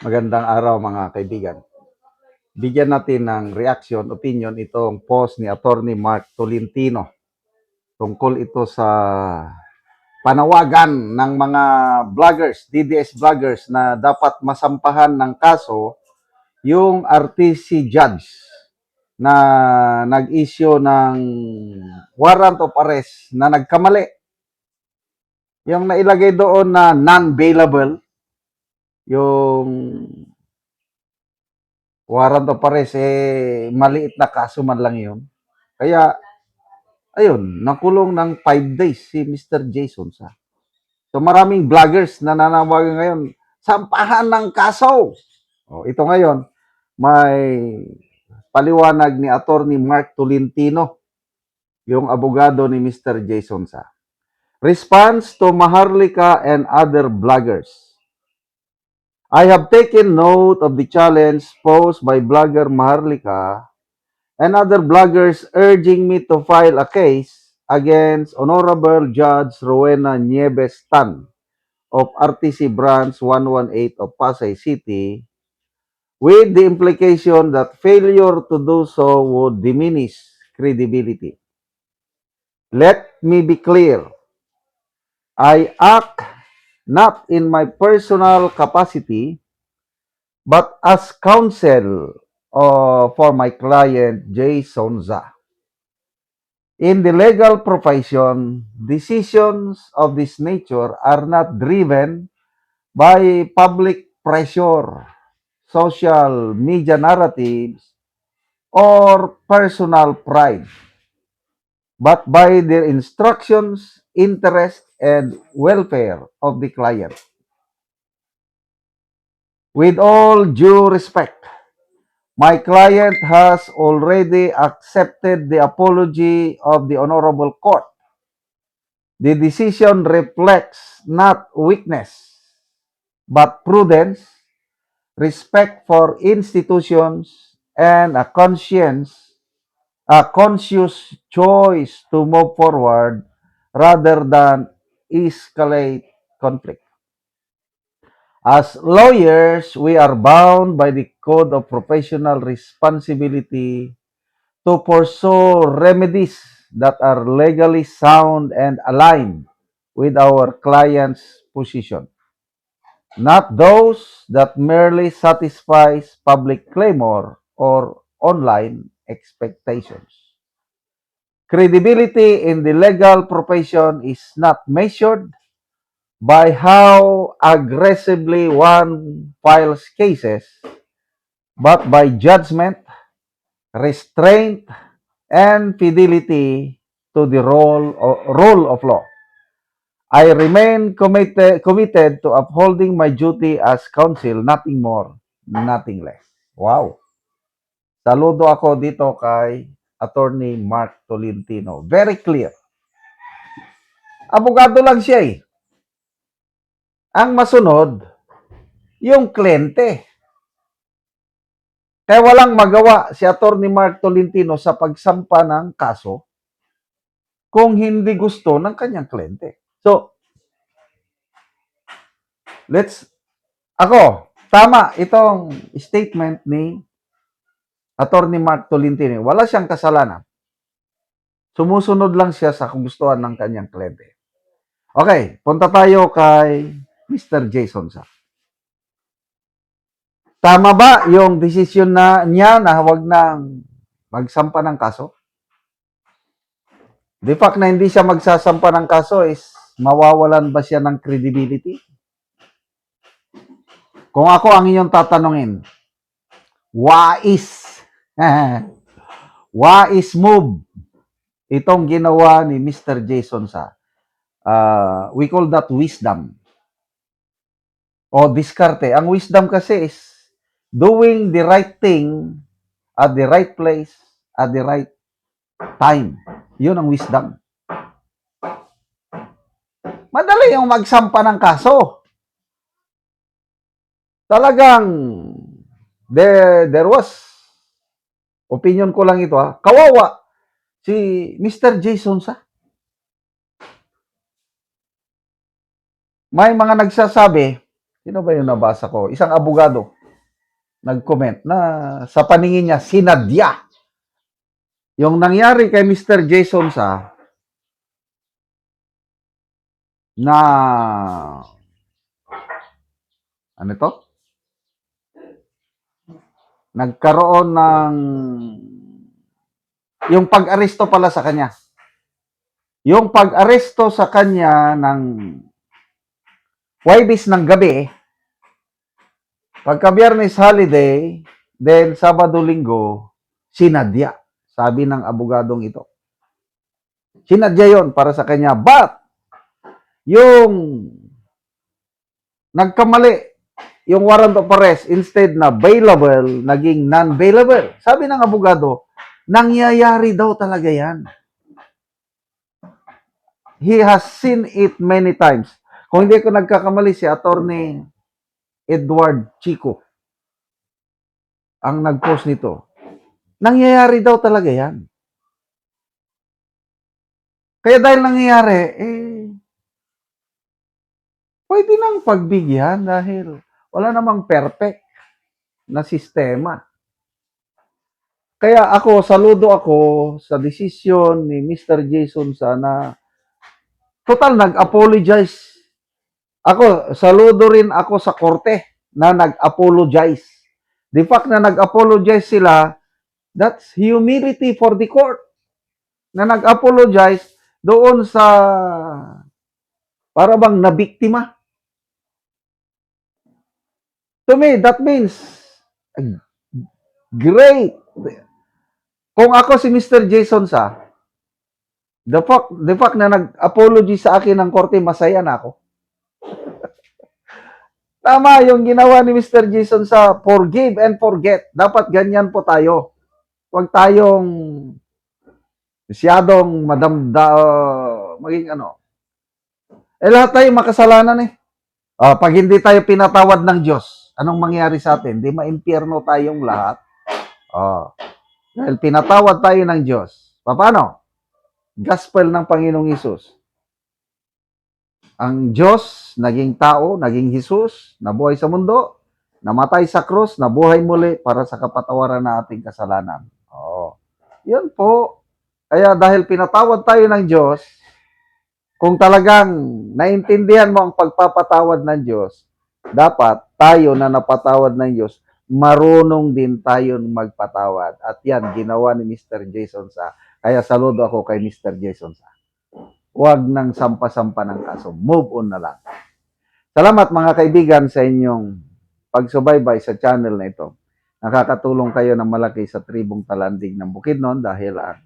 Magandang araw mga kaibigan. Bigyan natin ng reaction, opinion itong post ni Attorney Mark Tolentino. Tungkol ito sa panawagan ng mga vloggers, DDS vloggers na dapat masampahan ng kaso yung RTC judge na nag-issue ng warrant of arrest na nagkamali. Yung nailagay doon na non-bailable, yung warrant of arrest, maliit na kaso man lang yun. Kaya, ayun, nakulong ng 5 days si Mr. Jason Sa. So maraming vloggers na nanawagan ngayon, sampahan ng kaso. Ito ngayon, may paliwanag ni Attorney Mark Tolentino, yung abogado ni Mr. Jason Sa. Response to Maharlika and other vloggers. I have taken note of the challenge posed by blogger Maharlika and other bloggers urging me to file a case against Honorable Judge Rowena Nieves Tan of RTC Branch 118 of Pasay City, with the implication that failure to do so would diminish credibility. Let me be clear. I act not in my personal capacity, but as counsel for my client, Jason Za. In the legal profession, decisions of this nature are not driven by public pressure, social media narratives, or personal pride, but by their instructions, interest, and welfare of the client. With all due respect, my client has already accepted the apology of the Honorable Court. The decision reflects not weakness, but prudence, respect for institutions, and a conscious choice to move forward rather than escalate conflict. As lawyers, we are bound by the Code of Professional Responsibility to pursue remedies that are legally sound and aligned with our client's position, not those that merely satisfies public clamor or online expectations. Credibility in the legal profession is not measured by how aggressively one files cases, but by judgment, restraint, and fidelity to the rule of law. I remain committed to upholding my duty as counsel, nothing more, nothing less. Wow. Saludo ako dito kay Attorney Mark Tolentino. Very clear. Abogado lang siya eh. Ang masunod, yung kliyente. Kaya walang magawa si Attorney Mark Tolentino sa pagsampa ng kaso kung hindi gusto ng kanyang kliyente. So, tama itong statement ni Attorney Mark Tolentino. Wala siyang kasalanan. Sumusunod lang siya sa kagustuhan ng kanyang kliyente. Okay, punta tayo kay Mr. Jason Sa. Tama ba yung desisyon niya na huwag nang magsampa ng kaso? The fact na hindi siya magsasampa ng kaso is mawawalan ba siya ng credibility? Kung ako ang inyong tatanungin, wais move itong ginawa ni Mr. Jason Sa. We call that wisdom o diskarte. Ang wisdom kasi is doing the right thing at the right place at the right time. Yun ang wisdom. Madali yung magsampa ng kaso. Talagang there was, opinion ko lang ito kawawa si Mr. Jason Sa. May mga nagsasabi Sino ba yung nabasa ko? Isang abogado nag-comment na sa paningin niya, sinadya yung nangyari kay Mr. Jason sa na ano to? Nagkaroon ng yung pag-aresto pala sa kanya. Yung pag-aresto sa kanya ng Huwebes ng gabi, pagka Biyernes holiday, then Sabado-Linggo, sinadya, sabi ng abogadong ito. Sinadya yon para sa kanya. But, yung nagkamali, yung warrant of arrest, instead na bailable, naging non-bailable. Sabi ng abogado, nangyayari daw talaga yan. He has seen it many times. Kung hindi ko nagkakamali, si Attorney Edward Chico ang nag-post nito. Nangyayari daw talaga yan. Kaya dahil nangyayari, pwede nang pagbigyan dahil wala namang perfect na sistema. Kaya saludo ako sa desisyon ni Mr. Jason sana total nag-apologize. Saludo rin ako sa korte na nag-apologize. The fact na nag-apologize sila, that's humility for the court. Na nag-apologize doon sa para bang nabiktima. To me, that means great. Kung ako si Mr. Jason sa, the fact na nag-apology sa akin ng korte, masaya na ako. Tama yung ginawa ni Mr. Jason sa forgive and forget. Dapat ganyan po tayo. Huwag tayong masyadong maging ano. Lahat tayo makasalanan eh. Pag hindi tayo pinatawad ng Diyos, anong mangyari sa atin? Di maimpyerno tayong lahat. Dahil pinatawad tayo ng Diyos. Paano? Gospel ng Panginoong Hesus. Ang Diyos, naging tao, naging Hesus, nabuhay sa mundo, namatay sa krus, nabuhay muli para sa kapatawaran ng ating kasalanan. Yan po. Kaya dahil pinatawad tayo ng Diyos, kung talagang naintindihan mo ang pagpapatawad ng Diyos, dapat tayo na napatawad ng Diyos, marunong din tayo magpatawad. At yan, ginawa ni Mr. Jason sa. Kaya saludo ako kay Mr. Jason sa. Huwag nang sampa-sampa ng kaso. Move on na lang. Salamat mga kaibigan sa inyong pagsubaybay sa channel na ito. Nakakatulong kayo ng malaki sa tribong Talandig ng Bukidnon dahil ang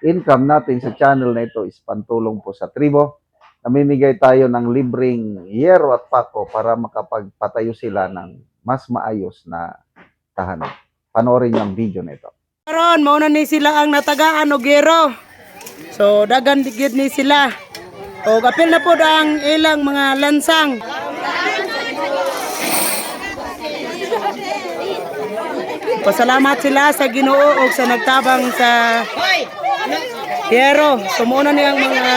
income natin sa channel na ito is pantulong po sa tribo. Namimigay tayo ng libreng yero at pako para makapagpatayo sila ng mas maayos na tahanan. Panoorin niyo ang video nito. Karon mauna ni sila ang natagaan og yero. So dagan digid ni sila. O apil na pod ang ilang mga lansang. Pasalamat sila sa Ginoo ug sa nagtabang sa yero. So mauna ni ang mga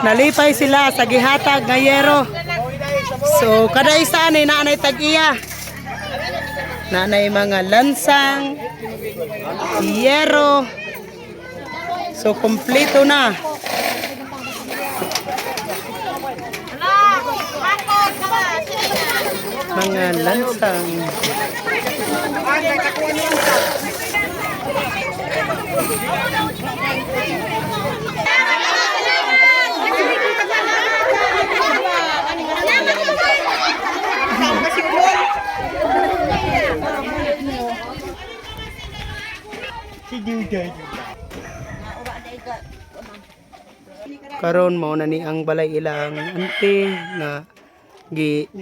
nalipay sila sa gihatag nga yero. So kada isa ni naanay tag-iya. Naanay mga lansang, yero. So kompleto na. Mga lansang. Karon mao na ni ang balay ilang ante nga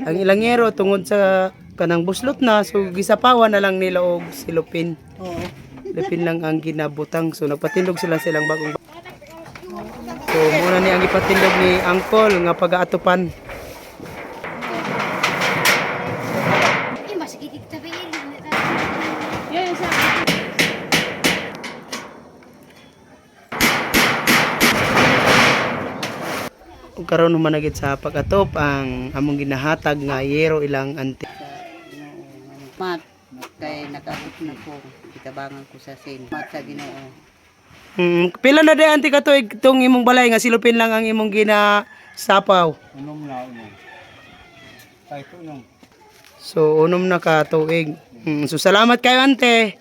ang ilang yero tungod sa kanang buslot na so gisapawan na lang nila og silupin. Silupin lang ang ginabutang so nagpatindog silang bagong. So muna ni ang ipatindog ni Angkol nga pag-aatupan. ug karon humanagit sa pag-atop ang among ginahatag nga yero ilang ante. Mat, kay nakaabot na ko, itabangan ko sa sin. Mat sa Ginoo. Pila na day ante ka tuig tong imong balay nga silupin lang ang imong ginasapaw. Unom na unom. Kahit unom. So unom na ka tuig. So salamat kayo ante.